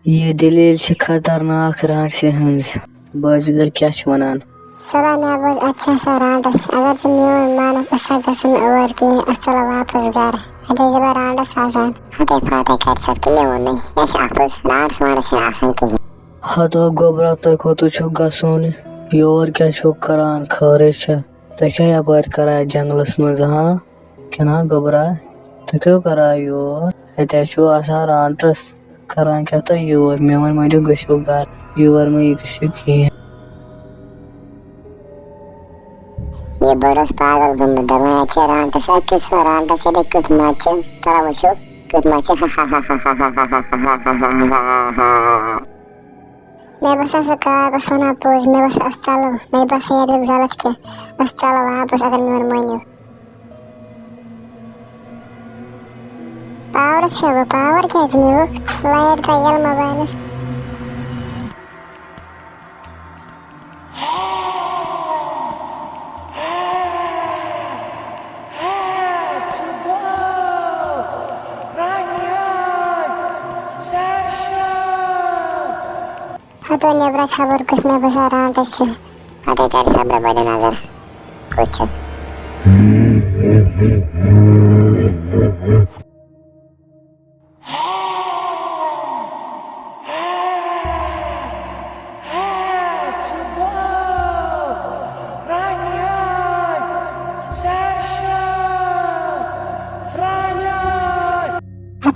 ये दलील छ खतरनाक रांडसे हंस बाजुदल क्या छ वनान सदा मे बोल अच्छा सा रांडस अगर से मियोन मान असा गसन और की असला वापस घर अदे जब रांडस आसान हते फाते कर सकते मे नहीं यश आपस रांडस वांडस आसान की हतो गोबरा तो खतो छ गसोन योर क्या छ करान खरे छ तो क्या यार करा जंगलस मज हां केना गोबरा तो क्यों करा योर एते छ आसा रांडस करान क्या तो योर मेवन मजो गसो घर योर में गसो की ये बड़स पागल बंद दमा अच्छा रांडस किस रांडस से कुछ माचे तरा वशो कुछ माचे हा हा हा हा हा हा हा मैं बस ऐसा कहा सोना पोज मैं बस चलो मैं बस ये दिल गलत के बस चलो वापस अगर मैं मरमोइयो पावर क्या इसमें वो लाइट का यल मोबाइल तो नेबरा खबर कुछ मैं बस रांडस छ हते कर सब बड़े नजर कुछ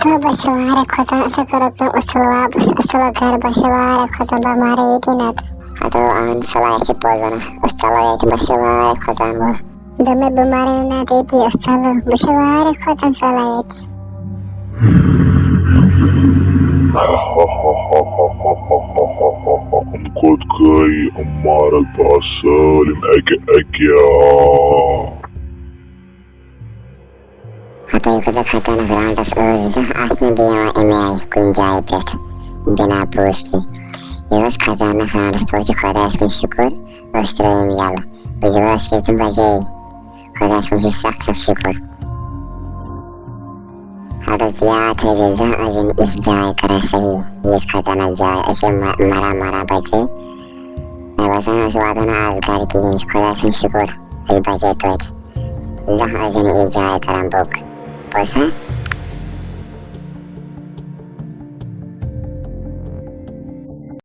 तो बस वारे खोजा ऐसा करो तो असला घर बस वारे खोजा बमारे इतनी ना तो आन सला ऐसे पोजना असला ये बस वारे खोजा वो दमे बीमारी ना देती असला बस वारे खोजा सला ये Kod kai amarat basalim eke तो एक जो खतरनाक रांडस ओज आसने बिया एमआई कुंजाई ब्रेड बिना पूछ की ये बस खतरनाक रांडस तो जो खुदा इसको शुक्र अस्ट्रेम याला बजवास के तुम बजे खुदा इसको सख्त शुक्र हादस याद है जैसा अजन इस जाए करा सही ये खतरनाक जाए ऐसे मरा बचे मैं बस वादना आज घर की इंच खुदा इसको शुक्र इस बजे तो जहाँ अजन इस जाए करा बुक Pues,